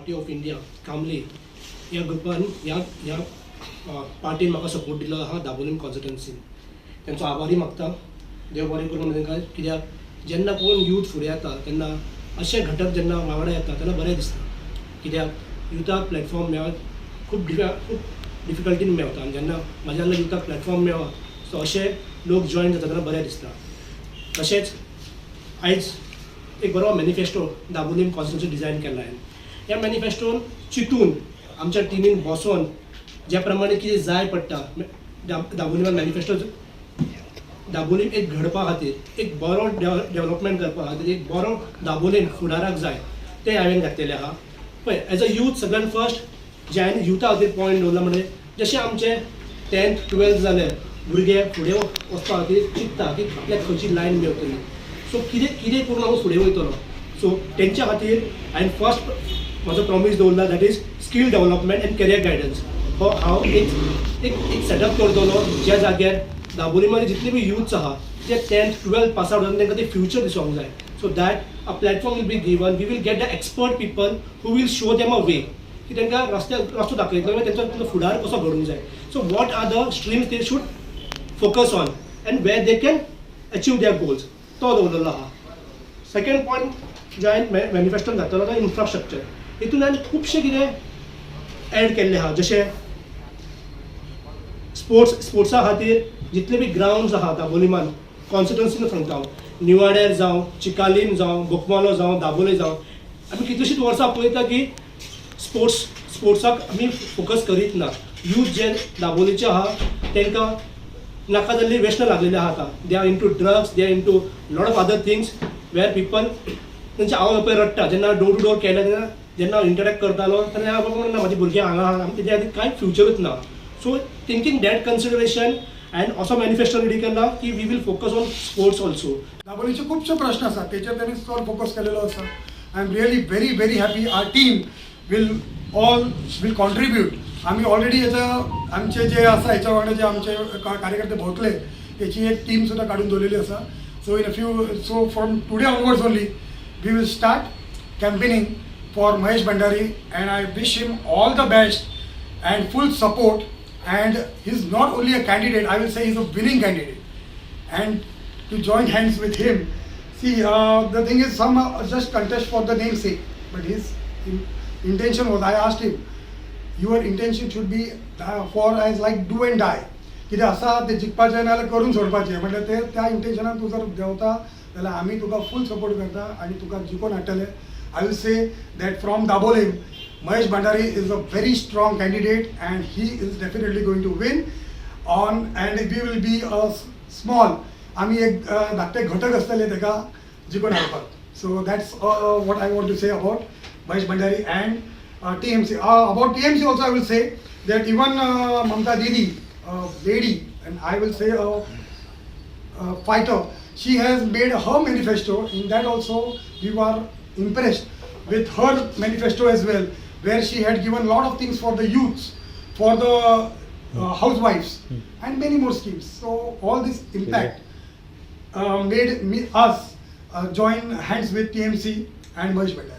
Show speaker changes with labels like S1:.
S1: Party of India कामले ह्या ग्रुपान ह्या पार्टीन म्हाका सपोर्ट दिलो आहा दाबोलीम कॉन्स्टिट्युएन्सीन. त्यांचो आभारी मागता. देव बरें करून तांकां. कित्याक जेन्ना कोण यूथ फुडें येता तेन्ना अशे घटक जेन्ना वांगडा येता तेन्ना बरें दिसता. कित्याक युथाक प्लॅटफॉर्म मेळप खूब डिफिकल्टीन मेळटा आनी जेन्ना म्हाज्या वांगडा युथाक प्लॅटफॉर्म मेळ्ळा सो अशे लोक जॉयन जाता तेन्ना बरें दिसता. तशेंच आयज एक बरो मॅनिफेस्टो दाबोलीम कॉन्स्टिट्युएन्सी डिझायन केला हांवें. ह्या मॅनिफेस्टोन चिंतून आमच्या टिमीन बसोन ज्या प्रमाणे कितें जाय पडटा दाबोलीमान मॅनिफेस्टो दाबोलीम एक घडपा खातीर एक बरो डेव्हलपमेंट करपा खातीर एक बरो दाबोलीम फुडाराक जाय तें हांवें घातलेलें आहा. पळय एज अ यूथ सगळ्यान फर्स्ट जे हांवें युथा खातीर पॉयंट दवरला म्हणजे जशें आमचे 10th 12th जाले भुरगे फुडें वचपा खातीर चिंतता की आपल्याक खंयची लायन मेळटली. सो कितें करून हांव फुडें वयतलो. सो तेंच्या खातीर हांवें फर्स्ट म्हजो प्रॉमीस दवरला that is skill development end career guidance. हो हांव एक सेटअप करतलो ज्या जाग्यार दाबोलीमध्ये जितले बी यूथ्स आहा ते 10th 12th पास आउट जावन तांकां ते फ्युचर दिसोंक जाय. So that a platform will be given. We will get the expert people who will show them a way की तांकां रस्तो दाखयतलो तेंचो फुडार कसो घडूंक जाय. So what are the streams they should focus on and where they can achieve their goals तो दवरलेलो आहा. सेकंड पॉयंट जे हांवें मॅनिफेस्टोन घातलेलो तो इन्फ्रास्ट्रक्चर. हितून हांवें खुबशें कितें एड केल्लें आहा जशें स्पोर्ट्सा खातीर जितले बी ग्राउंड्स आहा दाबोलीमान कॉन्स्टिट्युएन्सीन सांगता हांव निवाड्यार जावं चिकालीम जावं बोकमालो जावं दाबोले जावं आमी कितलीशींच वर्सां पळयता की स्पोर्ट्साक आमी फोकस करीत ना. यूथ जे दाबोलीचे आहा तांकां नाका जाल्ली व्यसनां लागलेली आहा आतां. They are into drugs they are into lot of other things where people तेंचे आवय बापूय रडटा जेन्ना डोर टू डोर केले तेन्ना जेन्ना इंटरॅक्ट करतालो तेन्ना आवय बापूय म्हणटा म्हाजी भुरगीं हांगा आहा तेच्या खातीर कांय फ्युचरूच ना. So thinking that consideration and असो मॅनिफेस्टो रेडी केला की we will focus on sports also.
S2: दाबोलीचे खुबशे प्रश्न आसात तेचेर त्यांनी चड फोकस केलेलो आसा. I am really very very happy. Our team will contribute. आम्ही ऑलरेडी याचं आमचे जे आसा हेच्या वांगडा जे आमचे कार्यकर्ते भोंवतले त्याची एक टीम सुद्धा काढून दवरलेली आसा. So so from today onwards only we will start campaigning for Mahesh Bhandari and I wish him all the best and full support. And he is not only a candidate, I will say he is a winning candidate. And to join hands with him, see, the thing is, some just contest for the namesake, but his intention was, I asked him, your intention should be for as like do and die. कितें आसा ते जिखपाचें नाल्यार करून सोडपाचें म्हटल्यार ते त्या इंटेन्शनान तूं जर देंवता जाल्यार आमी तुका फूल सपोर्ट करता आनी तुका जिखोवन हाडटले. I will say that from Dabolim, Mahesh Bhandari is a very strong candidate and he is definitely going to win on, and we will be a small आम्ही एक धाकटे घटक असलेले तेका जिखोवन हाडपाक. So that's what I want to say about Mahesh Bhandari and TMC. About TMC also I will say that even Mamta Didi, lady, and I will say a fighter, she has made her manifesto. In that also we were impressed with her manifesto as well, where she had given a lot of things for the youths, for the housewives, and many more schemes. So all this impact made us join hands with TMC and Mahesh Bhandari.